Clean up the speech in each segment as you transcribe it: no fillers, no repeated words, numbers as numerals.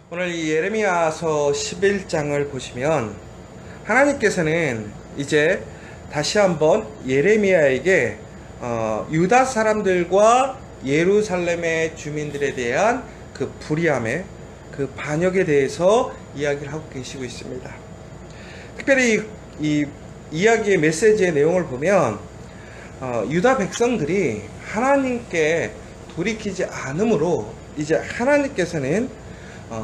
오늘 이 예레미야서 11장을 보시면 하나님께서는 이제 다시 한번 예레미야에게 유다 사람들과 예루살렘의 주민들에 대한 그 불의함의 그 반역에 대해서 이야기를 하고 계시고 있습니다. 특별히 이 이야기의 메시지의 내용을 보면 유다 백성들이 하나님께 돌이키지 않으므로 이제 하나님께서는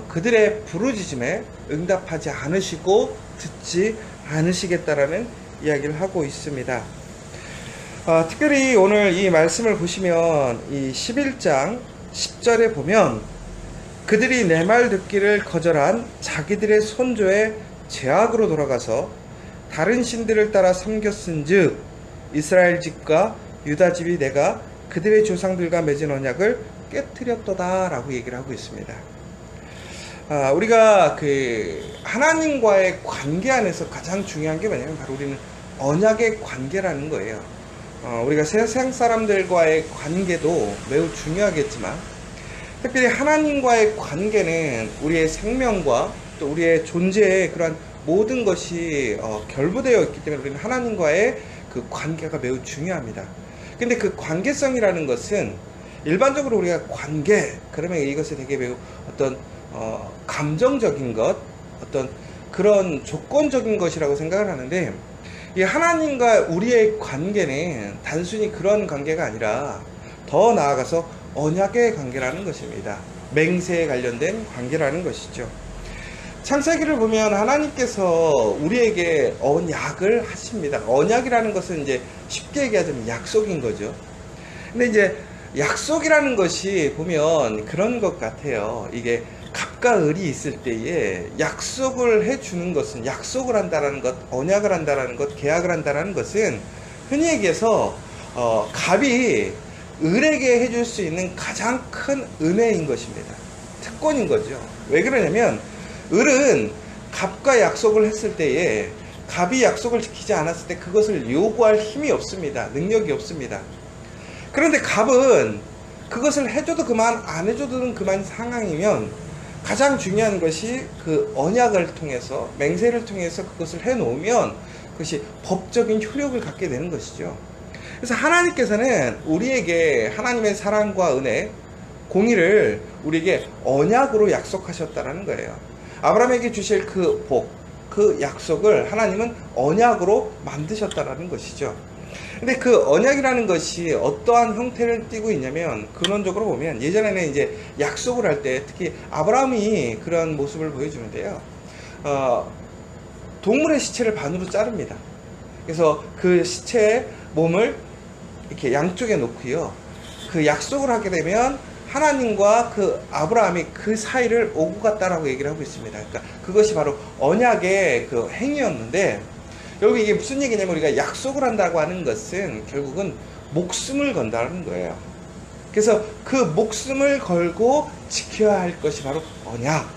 그들의 부르짖음에 응답하지 않으시고 듣지 않으시겠다라는 이야기를 하고 있습니다. 특별히 오늘 이 말씀을 보시면 이 11장 10절에 보면 그들이 내 말 듣기를 거절한 자기들의 선조의 죄악으로 돌아가서 다른 신들을 따라 섬겼은즉 이스라엘 집과 유다 집이 내가 그들의 조상들과 맺은 언약을 깨뜨렸도다 라고 얘기를 하고 있습니다. 우리가 그 하나님과의 관계 안에서 가장 중요한 게 뭐냐면 바로 우리는 언약의 관계라는 거예요. 우리가 세상 사람들과의 관계도 매우 중요하겠지만 특별히 하나님과의 관계는 우리의 생명과 또 우리의 존재의 그러한 모든 것이 결부되어 있기 때문에 우리는 하나님과의 그 관계가 매우 중요합니다. 근데 그 관계성이라는 것은 일반적으로 우리가 관계 그러면 이것이 되게 매우 어떤 감정적인 것, 어떤 그런 조건적인 것이라고 생각을 하는데 이 하나님과 우리의 관계는 단순히 그런 관계가 아니라 더 나아가서 언약의 관계라는 것입니다. 맹세에 관련된 관계라는 것이죠. 창세기를 보면 하나님께서 우리에게 언약을 하십니다. 언약이라는 것은 이제 쉽게 얘기하자면 약속인 거죠. 근데 이제 약속이라는 것이 보면 그런 것 같아요. 이게 갑과 을이 있을 때에 약속을 해주는 것은 약속을 한다라는 것, 언약을 한다라는 것, 계약을 한다라는 것은 흔히 얘기해서 갑이 을에게 해줄 수 있는 가장 큰 은혜인 것입니다. 특권인 거죠. 왜 그러냐면 을은 갑과 약속을 했을 때에 갑이 약속을 지키지 않았을 때 그것을 요구할 힘이 없습니다. 능력이 없습니다. 그런데 갑은 그것을 해줘도 그만 안 해줘도 그만 상황이면 가장 중요한 것이 그 언약을 통해서 맹세를 통해서 그것을 해놓으면 그것이 법적인 효력을 갖게 되는 것이죠. 그래서 하나님께서는 우리에게 하나님의 사랑과 은혜, 공의를 우리에게 언약으로 약속하셨다는 거예요. 아브라함에게 주실 그 복, 그 약속을 하나님은 언약으로 만드셨다는 것이죠. 근데 그 언약이라는 것이 어떠한 형태를 띠고 있냐면 근원적으로 보면 예전에는 이제 약속을 할 때 특히 아브라함이 그런 모습을 보여주는데요. 동물의 시체를 반으로 자릅니다. 그래서 그 시체의 몸을 이렇게 양쪽에 놓고요. 그 약속을 하게 되면 하나님과 그 아브라함이 그 사이를 오고 갔다라고 얘기를 하고 있습니다. 그러니까 그것이 바로 언약의 그 행위였는데 여기 이게 무슨 얘기냐면 우리가 약속을 한다고 하는 것은 결국은 목숨을 건다는 거예요. 그래서 그 목숨을 걸고 지켜야 할 것이 바로 언약,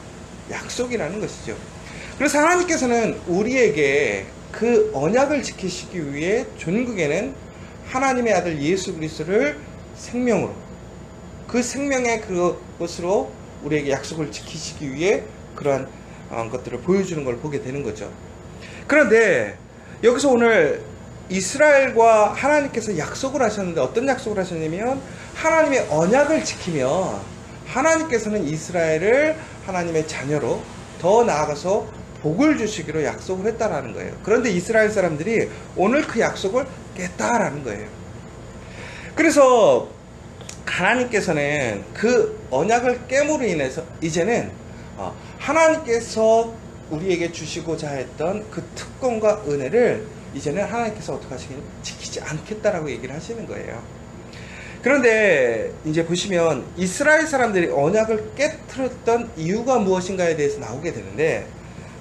약속이라는 것이죠. 그래서 하나님께서는 우리에게 그 언약을 지키시기 위해 존국에는 하나님의 아들 예수 그리스도를 생명으로 그 생명의 그것으로 우리에게 약속을 지키시기 위해 그러한 것들을 보여주는 걸 보게 되는 거죠. 그런데 여기서 오늘 이스라엘과 하나님께서 약속을 하셨는데 어떤 약속을 하셨냐면 하나님의 언약을 지키며 하나님께서는 이스라엘을 하나님의 자녀로 더 나아가서 복을 주시기로 약속을 했다라는 거예요. 그런데 이스라엘 사람들이 오늘 그 약속을 깼다라는 거예요. 그래서 하나님께서는 그 언약을 깨므로 인해서 이제는 하나님께서 우리에게 주시고자 했던 그 특권과 은혜를 이제는 하나님께서 어떻게 하시겠냐? 지키지 않겠다라고 얘기를 하시는 거예요. 그런데 이제 보시면 이스라엘 사람들이 언약을 깨트렸던 이유가 무엇인가에 대해서 나오게 되는데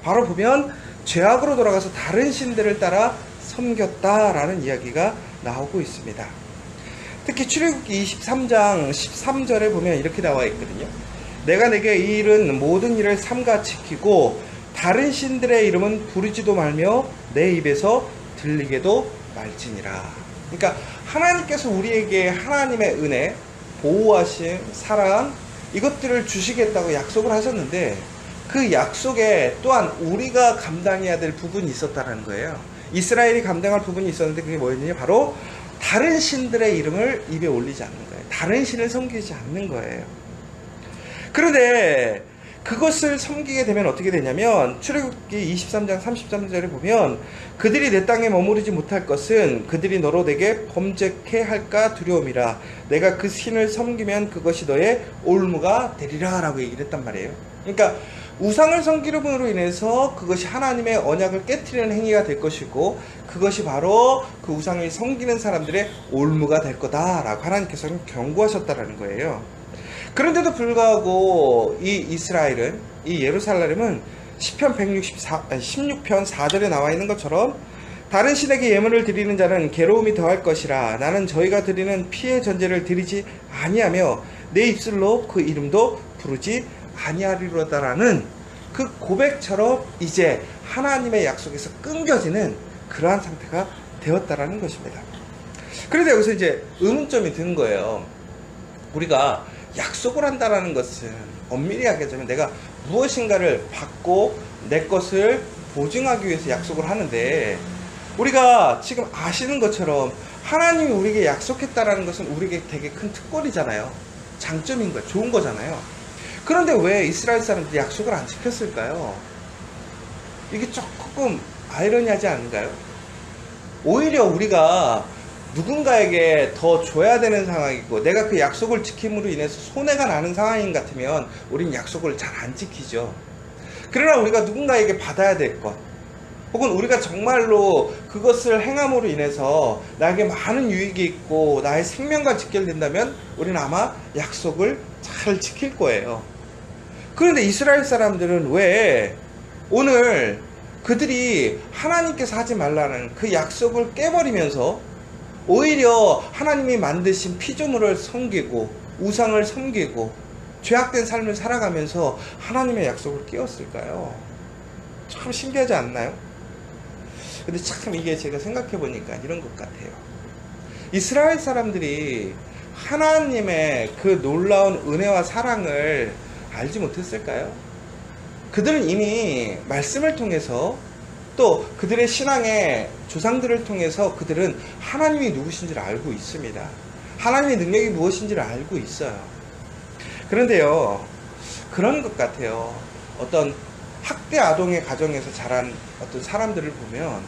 바로 보면 죄악으로 돌아가서 다른 신들을 따라 섬겼다라는 이야기가 나오고 있습니다. 특히 출애굽기 23장 13절에 보면 이렇게 나와 있거든요. 내가 내게 이 일은 모든 일을 삼가 지키고 다른 신들의 이름은 부르지도 말며 내 입에서 들리게도 말지니라. 그러니까 하나님께서 우리에게 하나님의 은혜, 보호하심, 사랑 이것들을 주시겠다고 약속을 하셨는데 그 약속에 또한 우리가 감당해야 될 부분이 있었다는 거예요. 이스라엘이 감당할 부분이 있었는데 그게 뭐였느냐? 바로 다른 신들의 이름을 입에 올리지 않는 거예요. 다른 신을 섬기지 않는 거예요. 그런데 그것을 섬기게 되면 어떻게 되냐면 출애굽기 23장 33절에 보면 그들이 내 땅에 머무르지 못할 것은 그들이 너로 내게 범죄케 할까 두려움이라. 내가 그 신을 섬기면 그것이 너의 올무가 되리라 라고 얘기를 했단 말이에요. 그러니까 우상을 섬기름으로 인해서 그것이 하나님의 언약을 깨트리는 행위가 될 것이고 그것이 바로 그 우상을 섬기는 사람들의 올무가 될 거다라고 하나님께서는 경고하셨다라는 거예요. 그런데도 불구하고 이 이스라엘은, 이 예루살렘은 시편 16편 4절에 나와 있는 것처럼 다른 신에게 예물을 드리는 자는 괴로움이 더할 것이라. 나는 저희가 드리는 피의 전제를 드리지 아니하며 내 입술로 그 이름도 부르지 아니하리로다라는 그 고백처럼 이제 하나님의 약속에서 끊겨지는 그러한 상태가 되었다라는 것입니다. 그런데 여기서 이제 의문점이 든 거예요. 우리가 약속을 한다라는 것은 엄밀히 하자면 내가 무엇인가를 받고 내 것을 보증하기 위해서 약속을 하는데, 우리가 지금 아시는 것처럼 하나님이 우리에게 약속했다라는 것은 우리에게 되게 큰 특권이잖아요. 장점인 거예요. 좋은 거잖아요. 그런데 왜 이스라엘 사람들이 약속을 안 지켰을까요? 이게 조금 아이러니하지 않은가요? 오히려 우리가 누군가에게 더 줘야 되는 상황이고 내가 그 약속을 지킴으로 인해서 손해가 나는 상황인 것 같으면 우린 약속을 잘 안 지키죠. 그러나 우리가 누군가에게 받아야 될 것, 혹은 우리가 정말로 그것을 행함으로 인해서 나에게 많은 유익이 있고 나의 생명과 직결된다면 우리는 아마 약속을 잘 지킬 거예요. 그런데 이스라엘 사람들은 왜 오늘 그들이 하나님께서 하지 말라는 그 약속을 깨버리면서 오히려 하나님이 만드신 피조물을 섬기고 우상을 섬기고 죄악된 삶을 살아가면서 하나님의 약속을 깨웠을까요? 참 신기하지 않나요? 근데 참 이게 제가 생각해 보니까 이런 것 같아요. 이스라엘 사람들이 하나님의 그 놀라운 은혜와 사랑을 알지 못했을까요? 그들은 이미 말씀을 통해서 또 그들의 신앙의 조상들을 통해서 그들은 하나님이 누구신지를 알고 있습니다. 하나님의 능력이 무엇인지를 알고 있어요. 그런데요, 그런 것 같아요. 어떤 학대 아동의 가정에서 자란 어떤 사람들을 보면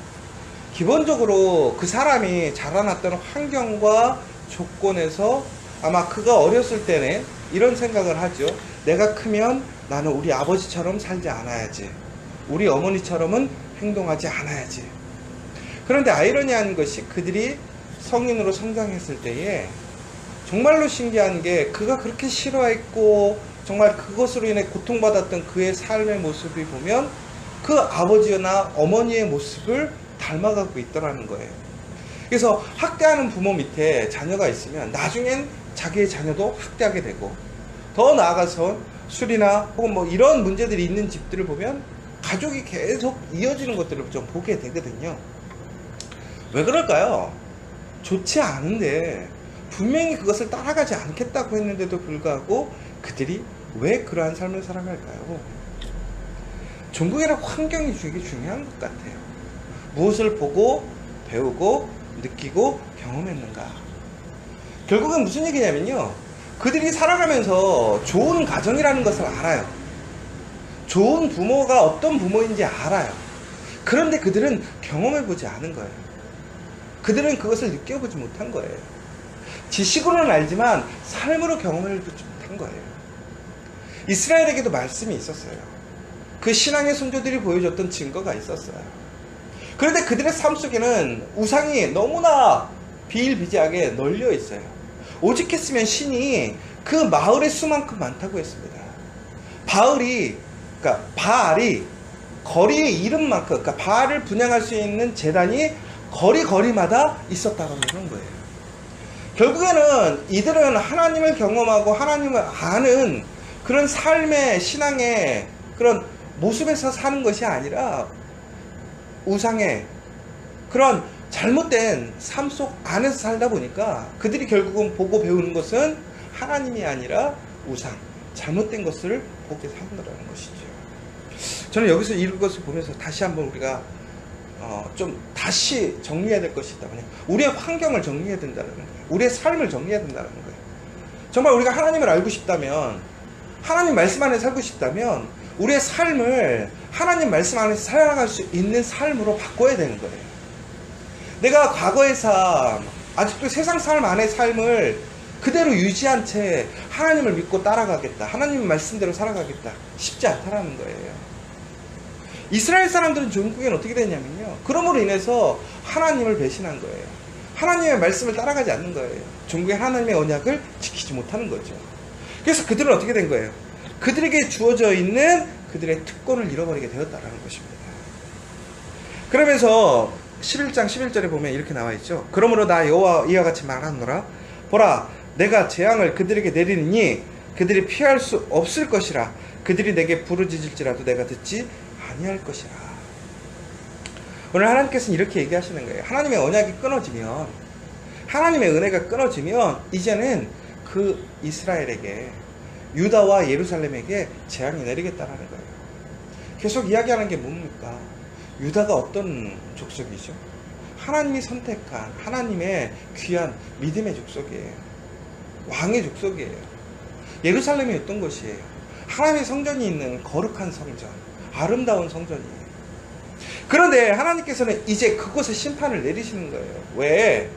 기본적으로 그 사람이 자라났던 환경과 조건에서 아마 그가 어렸을 때는 이런 생각을 하죠. 내가 크면 나는 우리 아버지처럼 살지 않아야지. 우리 어머니처럼은 행동하지 않아야지. 그런데 아이러니한 것이 그들이 성인으로 성장했을 때에 정말로 신기한 게 그가 그렇게 싫어했고 정말 그것으로 인해 고통받았던 그의 삶의 모습이 보면 그 아버지나 어머니의 모습을 닮아가고 있더라는 거예요. 그래서 학대하는 부모 밑에 자녀가 있으면 나중엔 자기의 자녀도 학대하게 되고, 더 나아가서 술이나 혹은 뭐 이런 문제들이 있는 집들을 보면 가족이 계속 이어지는 것들을 좀 보게 되거든요. 왜 그럴까요? 좋지 않은데 분명히 그것을 따라가지 않겠다고 했는데도 불구하고 그들이 왜 그러한 삶을 살아갈까요? 종국이나 환경이 되게 중요한 것 같아요. 무엇을 보고 배우고 느끼고 경험했는가. 결국은 무슨 얘기냐면요, 그들이 살아가면서 좋은 가정이라는 것을 알아요. 좋은 부모가 어떤 부모인지 알아요. 그런데 그들은 경험해보지 않은 거예요. 그들은 그것을 느껴보지 못한 거예요. 지식으로는 알지만 삶으로 경험해보지 못한 거예요. 이스라엘에게도 말씀이 있었어요. 그 신앙의 선조들이 보여줬던 증거가 있었어요. 그런데 그들의 삶 속에는 우상이 너무나 비일비재하게 널려 있어요. 오직했으면 신이 그 마을의 수만큼 많다고 했습니다. 바알이 거리의 이름만큼, 그러니까 바알을 분양할 수 있는 제단이 거리마다 있었다고 하는 거예요. 결국에는 이들은 하나님을 경험하고 하나님을 아는 그런 삶의 신앙의 그런 모습에서 사는 것이 아니라 우상의 그런 잘못된 삶 속 안에서 살다 보니까 그들이 결국은 보고 배우는 것은 하나님이 아니라 우상, 잘못된 것을 보게 산다는 것이죠. 저는 여기서 이것을 보면서 다시 한번 우리가 좀 다시 정리해야 될 것이 있다. 우리의 환경을 정리해야 된다는 거예요. 우리의 삶을 정리해야 된다는 거예요. 정말 우리가 하나님을 알고 싶다면, 하나님 말씀 안에 살고 싶다면 우리의 삶을 하나님 말씀 안에서 살아갈 수 있는 삶으로 바꿔야 되는 거예요. 내가 과거의 삶, 아직도 세상 삶 안의 삶을 그대로 유지한 채 하나님을 믿고 따라가겠다, 하나님 말씀대로 살아가겠다, 쉽지 않다라는 거예요. 이스라엘 사람들은 종국에는 어떻게 됐냐면요, 그러므로 인해서 하나님을 배신한 거예요. 하나님의 말씀을 따라가지 않는 거예요. 종국에 하나님의 언약을 지키지 못하는 거죠. 그래서 그들은 어떻게 된 거예요? 그들에게 주어져 있는 그들의 특권을 잃어버리게 되었다라는 것입니다. 그러면서 11장 11절에 보면 이렇게 나와 있죠. 그러므로 나 여호와 이와 같이 말하노라. 보라, 내가 재앙을 그들에게 내리느니 그들이 피할 수 없을 것이라. 그들이 내게 부르짖을지라도 내가 듣지 아니할 것이라. 오늘 하나님께서는 이렇게 얘기하시는 거예요. 하나님의 언약이 끊어지면, 하나님의 은혜가 끊어지면 이제는 그 이스라엘에게, 유다와 예루살렘에게 재앙이 내리겠다라는 거예요. 계속 이야기하는 게 뭡니까? 유다가 어떤 족속이죠? 하나님이 선택한 하나님의 귀한 믿음의 족속이에요. 왕의 족속이에요. 예루살렘이 어떤 곳이에요? 하나님의 성전이 있는 거룩한 성전, 아름다운 성전이에요. 그런데 하나님께서는 이제 그곳에 심판을 내리시는 거예요. 왜?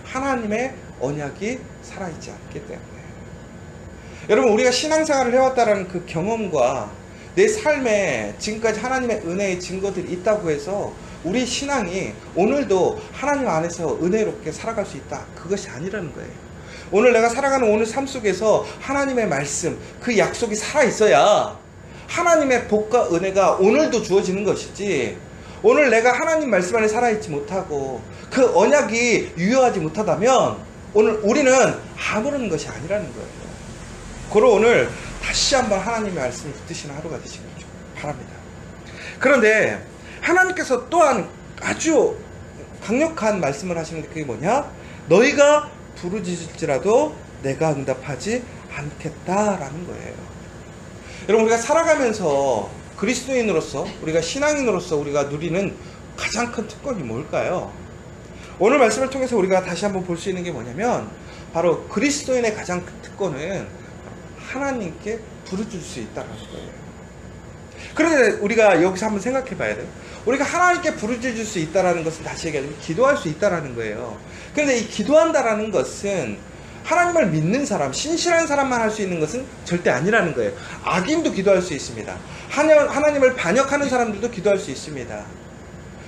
하나님의 언약이 살아있지 않기 때문에. 여러분, 우리가 신앙생활을 해왔다는 그 경험과 내 삶에 지금까지 하나님의 은혜의 증거들이 있다고 해서 우리 신앙이 오늘도 하나님 안에서 은혜롭게 살아갈 수 있다, 그것이 아니라는 거예요. 오늘 내가 살아가는 오늘 삶 속에서 하나님의 말씀, 그 약속이 살아있어야 하나님의 복과 은혜가 오늘도 주어지는 것이지, 오늘 내가 하나님 말씀 안에 살아있지 못하고 그 언약이 유효하지 못하다면 오늘 우리는 아무런 것이 아니라는 거예요. 그러 오늘 다시 한번 하나님의 말씀을 붙드시는 하루가 되시길 바랍니다. 그런데 하나님께서 또한 아주 강력한 말씀을 하시는 게 그게 뭐냐? 너희가 부르짖을지라도 내가 응답하지 않겠다라는 거예요. 여러분, 우리가 살아가면서 그리스도인으로서, 우리가 신앙인으로서 우리가 누리는 가장 큰 특권이 뭘까요? 오늘 말씀을 통해서 우리가 다시 한번 볼 수 있는 게 뭐냐면, 바로 그리스도인의 가장 큰 특권은 하나님께 부르짖을 수 있다는 거예요. 그런데 우리가 여기서 한번 생각해 봐야 돼요. 우리가 하나님께 부르짖을 수 있다는 것은 다시 얘기하자면 기도할 수 있다는 거예요. 그런데 이 기도한다라는 것은 하나님을 믿는 사람, 신실한 사람만 할 수 있는 것은 절대 아니라는 거예요. 악인도 기도할 수 있습니다. 하나님을 반역하는 사람들도 기도할 수 있습니다.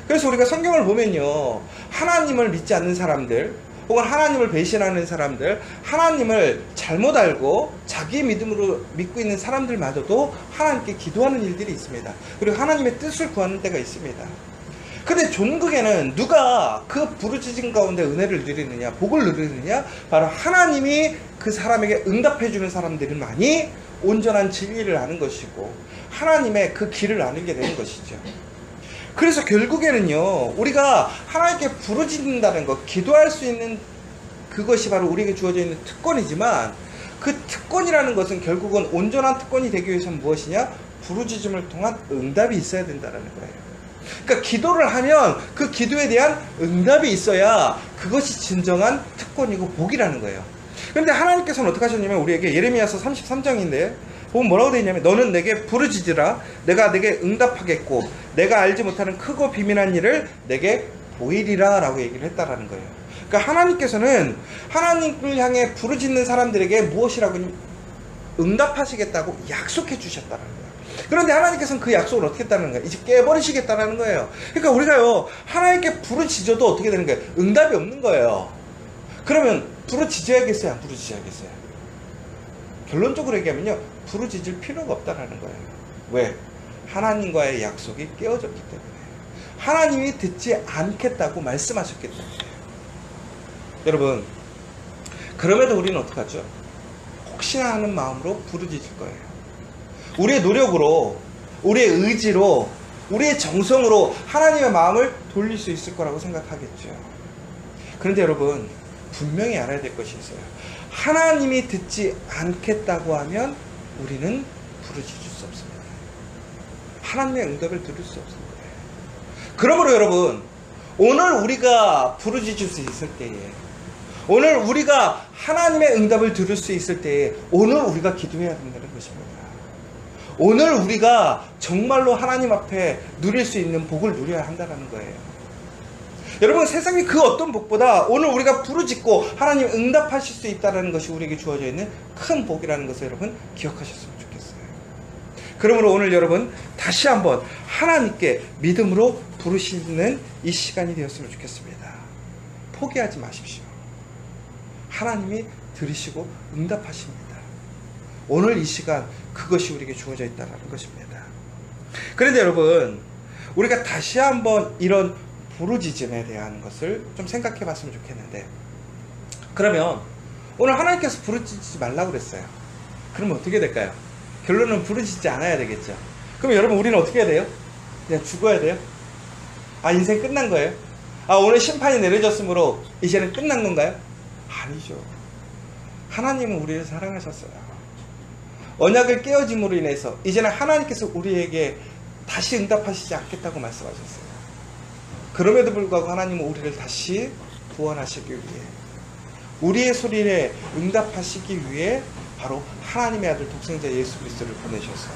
그래서 우리가 성경을 보면요, 하나님을 믿지 않는 사람들, 혹은 하나님을 배신하는 사람들, 하나님을 잘못 알고 자기 믿음으로 믿고 있는 사람들마저도 하나님께 기도하는 일들이 있습니다. 그리고 하나님의 뜻을 구하는 때가 있습니다. 근데 종국에는 누가 그 부르짖음 가운데 은혜를 누리느냐, 복을 누리느냐? 바로 하나님이 그 사람에게 응답해 주는 사람들만이 온전한 진리를 아는 것이고 하나님의 그 길을 아는 게 되는 것이죠. 그래서 결국에는요, 우리가 하나님께 부르짖는다는 것, 기도할 수 있는 그것이 바로 우리에게 주어져 있는 특권이지만, 그 특권이라는 것은 결국은 온전한 특권이 되기 위해서는 무엇이냐? 부르짖음을 통한 응답이 있어야 된다는 거예요. 그러니까 기도를 하면 그 기도에 대한 응답이 있어야 그것이 진정한 특권이고 복이라는 거예요. 그런데 하나님께서는 어떻게 하셨냐면, 우리에게 예레미야서 33장인데 보면 뭐라고 되어 있냐면, 너는 내게 부르짖으라, 내가 내게 응답하겠고 내가 알지 못하는 크고 비밀한 일을 내게 보이리라 라고 얘기를 했다라는 거예요. 그러니까 하나님께서는 하나님을 향해 부르짖는 사람들에게 무엇이라고 응답하시겠다고 약속해 주셨다는 거예요. 그런데 하나님께서는 그 약속을 어떻게 했다는 거예요? 이제 깨버리시겠다는 거예요. 그러니까 우리가요, 하나님께 부르짖어도 어떻게 되는 거예요? 응답이 없는 거예요. 그러면 부르짖어야겠어요? 안 부르짖어야겠어요? 결론적으로 얘기하면요, 부르짖을 필요가 없다는 거예요. 왜? 하나님과의 약속이 깨어졌기 때문에. 하나님이 듣지 않겠다고 말씀하셨기 때문에. 여러분, 그럼에도 우리는 어떡하죠? 혹시나 하는 마음으로 부르짖을 거예요. 우리의 노력으로, 우리의 의지로, 우리의 정성으로 하나님의 마음을 돌릴 수 있을 거라고 생각하겠죠. 그런데 여러분, 분명히 알아야 될 것이 있어요. 하나님이 듣지 않겠다고 하면 우리는 부르짖을 수 없습니다. 하나님의 응답을 들을 수 없는 거예요. 그러므로 여러분, 오늘 우리가 부르짖을 수 있을 때에, 오늘 우리가 하나님의 응답을 들을 수 있을 때에 오늘 우리가 기도해야 된다는 것입니다. 오늘 우리가 정말로 하나님 앞에 누릴 수 있는 복을 누려야 한다는 거예요. 여러분, 세상의 그 어떤 복보다 오늘 우리가 부르짖고 하나님 응답하실 수 있다는 것이 우리에게 주어져 있는 큰 복이라는 것을 여러분 기억하셨으면 좋겠어요. 그러므로 오늘 여러분 다시 한번 하나님께 믿음으로 부르시는 이 시간이 되었으면 좋겠습니다. 포기하지 마십시오. 하나님이 들으시고 응답하십니다. 오늘 이 시간 그것이 우리에게 주어져 있다는 것입니다. 그런데 여러분, 우리가 다시 한번 이런 부르짖음에 대한 것을 좀 생각해 봤으면 좋겠는데, 그러면 오늘 하나님께서 부르짖지 말라고 그랬어요. 그러면 어떻게 될까요? 결론은 부르짖지 않아야 되겠죠. 그럼 여러분, 우리는 어떻게 해야 돼요? 그냥 죽어야 돼요? 아, 인생 끝난 거예요? 아, 오늘 심판이 내려졌으므로 이제는 끝난 건가요? 아니죠. 하나님은 우리를 사랑하셨어요. 언약을 깨어짐으로 인해서 이제는 하나님께서 우리에게 다시 응답하시지 않겠다고 말씀하셨어요. 그럼에도 불구하고 하나님은 우리를 다시 구원하시기 위해, 우리의 소리에 응답하시기 위해 바로 하나님의 아들 독생자 예수 그리스도를 보내셔서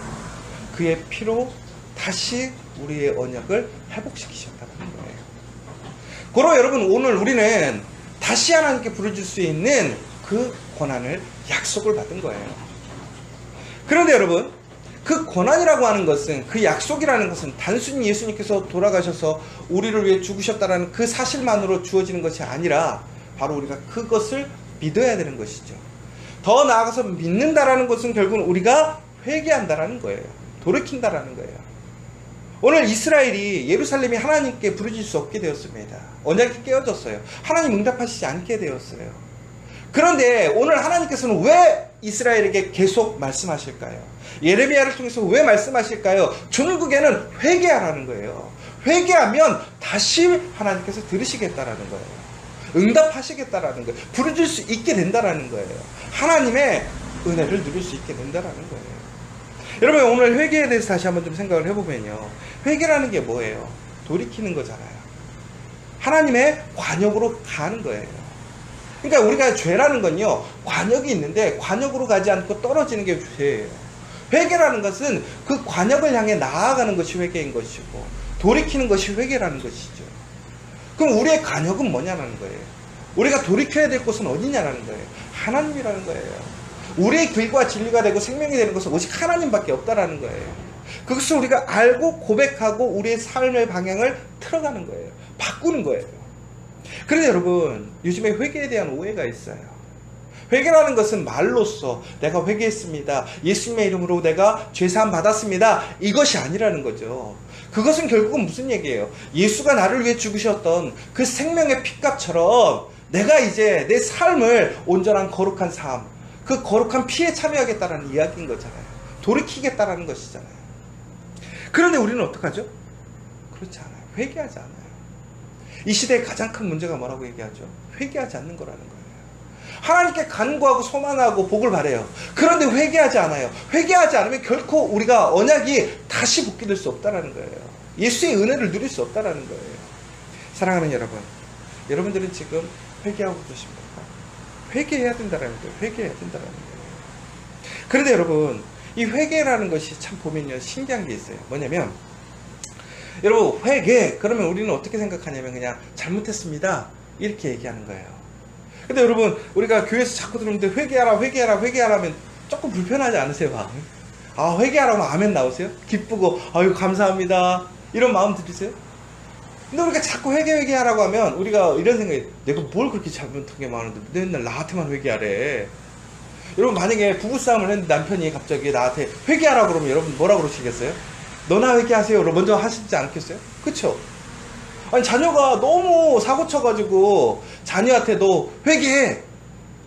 그의 피로 다시 우리의 언약을 회복시키셨다는 거예요. 그러므로 여러분, 오늘 우리는 다시 하나님께 부르짖을 수 있는 그 권한을, 약속을 받은 거예요. 그런데 여러분, 그 권한이라고 하는 것은, 그 약속이라는 것은 단순히 예수님께서 돌아가셔서 우리를 위해 죽으셨다는 그 사실만으로 주어지는 것이 아니라 바로 우리가 그것을 믿어야 되는 것이죠. 더 나아가서 믿는다라는 것은 결국은 우리가 회개한다라는 거예요. 돌이킨다라는 거예요. 오늘 이스라엘이, 예루살렘이 하나님께 부르짖을 수 없게 되었습니다. 언약이 깨어졌어요. 하나님 응답하시지 않게 되었어요. 그런데 오늘 하나님께서는 왜 이스라엘에게 계속 말씀하실까요? 예레미야를 통해서 왜 말씀하실까요? 종국에는 회개하라는 거예요. 회개하면 다시 하나님께서 들으시겠다라는 거예요. 응답하시겠다라는 거예요. 부르짖을 수 있게 된다라는 거예요. 하나님의 은혜를 누릴 수 있게 된다라는 거예요. 여러분, 오늘 회개에 대해서 다시 한번 좀 생각을 해보면요, 회개라는 게 뭐예요? 돌이키는 거잖아요. 하나님의 관역으로 가는 거예요. 그러니까 우리가 죄라는 건요, 관역이 있는데 관역으로 가지 않고 떨어지는 게 죄예요. 회개라는 것은 그 관역을 향해 나아가는 것이 회개인 것이고, 돌이키는 것이 회개라는 것이죠. 그럼 우리의 관역은 뭐냐는 거예요. 우리가 돌이켜야 될 곳은 어디냐라는 거예요. 하나님이라는 거예요. 우리의 길과 진리가 되고 생명이 되는 것은 오직 하나님밖에 없다라는 거예요. 그것을 우리가 알고 고백하고 우리의 삶의 방향을 틀어가는 거예요. 바꾸는 거예요. 그런데 여러분, 요즘에 회개에 대한 오해가 있어요. 회개라는 것은 말로써 내가 회개했습니다, 예수님의 이름으로 내가 죄사함 받았습니다, 이것이 아니라는 거죠. 그것은 결국은 무슨 얘기예요? 예수가 나를 위해 죽으셨던 그 생명의 핏값처럼 내가 이제 내 삶을 온전한 거룩한 삶, 그 거룩한 피에 참여하겠다는 이야기인 거잖아요. 돌이키겠다라는 것이잖아요. 그런데 우리는 어떡하죠? 그렇지 않아요. 회개하지 않아요. 이 시대의 가장 큰 문제가 뭐라고 얘기하죠? 회개하지 않는 거라는 거예요. 하나님께 간구하고 소망하고 복을 바래요. 그런데 회개하지 않아요. 회개하지 않으면 결코 우리가 언약이 다시 복귀될 수 없다는 거예요. 예수의 은혜를 누릴 수 없다는 거예요. 사랑하는 여러분, 여러분들은 지금 회개하고 계십니까? 회개해야 된다는 거예요. 회개해야 된다는 거예요. 그런데 여러분, 이 회개라는 것이 참 보면요, 신기한 게 있어요. 뭐냐면, 여러분, 회개 그러면 우리는 어떻게 생각하냐면 그냥 잘못했습니다 이렇게 얘기하는 거예요. 근데 여러분, 우리가 교회에서 자꾸 들으는데 회개하라 회개하라 회개하라 하면 조금 불편하지 않으세요? 마음이? 아, 회개하라고 하면 아멘 나오세요? 기쁘고 아유 감사합니다 이런 마음 들으세요? 근데 우리가 자꾸 회개하라고 하면 우리가 이런 생각이, 내가 뭘 그렇게 잘못한 게 많은데 맨날 나한테만 회개하래. 여러분, 만약에 부부싸움을 했는데 남편이 갑자기 나한테 회개하라고 그러면 여러분 뭐라 그러시겠어요? 너나 회개하세요 로 먼저 하시지 않겠어요? 그쵸? 아니, 자녀가 너무 사고 쳐가지고 자녀한테도 회개해.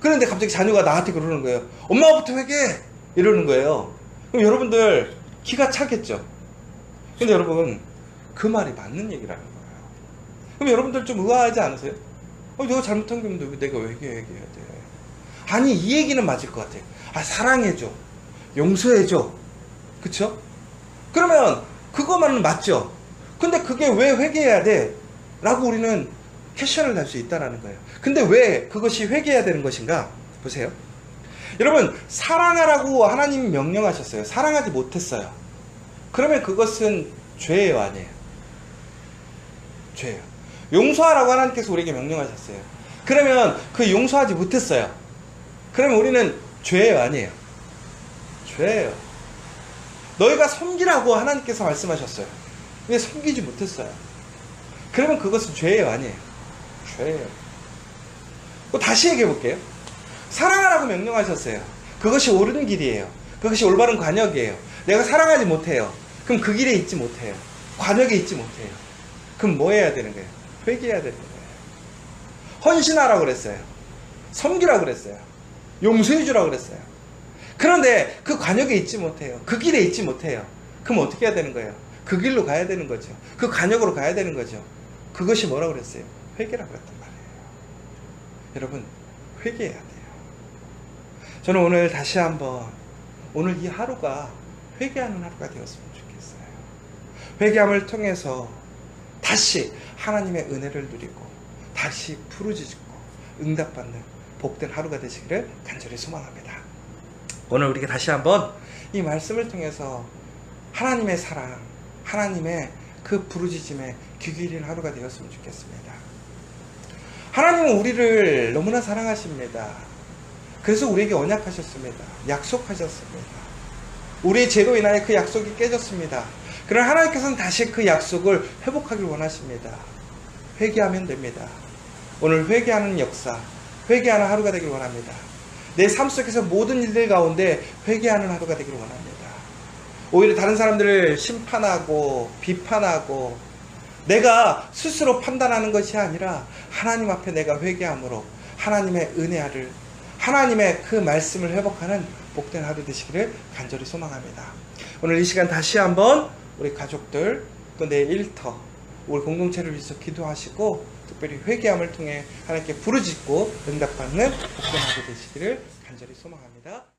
그런데 갑자기 자녀가 나한테 그러는 거예요. 엄마부터 회개해 이러는 거예요. 그럼 여러분들 기가 차겠죠? 근데 여러분, 그 말이 맞는 얘기라는 거예요. 그럼 여러분들 좀 의아하지 않으세요? 내가 잘못한 게 없는데 왜 내가 회개해야 돼? 아니, 이 얘기는 맞을 것 같아요. 아, 사랑해줘, 용서해줘, 그쵸? 그러면 그거만은 맞죠. 근데 그게 왜 회개해야 돼? 라고 우리는 퀘션을 할 수 있다는 거예요. 근데 왜 그것이 회개해야 되는 것인가? 보세요. 여러분, 사랑하라고 하나님이 명령하셨어요. 사랑하지 못했어요. 그러면 그것은 죄예요, 아니에요? 죄예요. 용서하라고 하나님께서 우리에게 명령하셨어요. 그러면 그 용서하지 못했어요. 그러면 우리는 죄예요, 아니에요? 죄예요. 너희가 섬기라고 하나님께서 말씀하셨어요. 왜 섬기지 못했어요? 그러면 그것은 죄예요, 아니에요? 죄예요. 또 다시 얘기해 볼게요. 사랑하라고 명령하셨어요. 그것이 옳은 길이에요. 그것이 올바른 관역이에요. 내가 사랑하지 못해요. 그럼 그 길에 있지 못해요. 관역에 있지 못해요. 그럼 뭐 해야 되는 거예요? 회개해야 되는 거예요. 헌신하라고 그랬어요. 섬기라고 그랬어요. 용서해 주라고 그랬어요. 그런데 그 관역에 있지 못해요. 그 길에 있지 못해요. 그럼 어떻게 해야 되는 거예요? 그 길로 가야 되는 거죠. 그 관역으로 가야 되는 거죠. 그것이 뭐라고 그랬어요? 회개라고 그랬단 말이에요. 여러분, 회개해야 돼요. 저는 오늘 다시 한번 오늘 이 하루가 회개하는 하루가 되었으면 좋겠어요. 회개함을 통해서 다시 하나님의 은혜를 누리고 다시 부르짖고 응답받는 복된 하루가 되시기를 간절히 소망합니다. 오늘 우리가 다시 한번 이 말씀을 통해서 하나님의 사랑, 하나님의 그 부르짖음에 귀 기울이는 하루가 되었으면 좋겠습니다. 하나님은 우리를 너무나 사랑하십니다. 그래서 우리에게 언약하셨습니다. 약속하셨습니다. 우리의 죄로 인하여 그 약속이 깨졌습니다. 그러나 하나님께서는 다시 그 약속을 회복하길 원하십니다. 회개하면 됩니다. 오늘 회개하는 역사, 회개하는 하루가 되길 원합니다. 내 삶 속에서 모든 일들 가운데 회개하는 하루가 되길 원합니다. 오히려 다른 사람들을 심판하고 비판하고 내가 스스로 판단하는 것이 아니라 하나님 앞에 내가 회개함으로 하나님의 은혜를, 하나님의 그 말씀을 회복하는 복된 하루 되시기를 간절히 소망합니다. 오늘 이 시간 다시 한번 우리 가족들 또 내 일터 우리 공동체를 위해서 기도하시고 특별히 회개함을 통해 하나님께 부르짖고 응답받는 복된 하루 되시기를 간절히 소망합니다.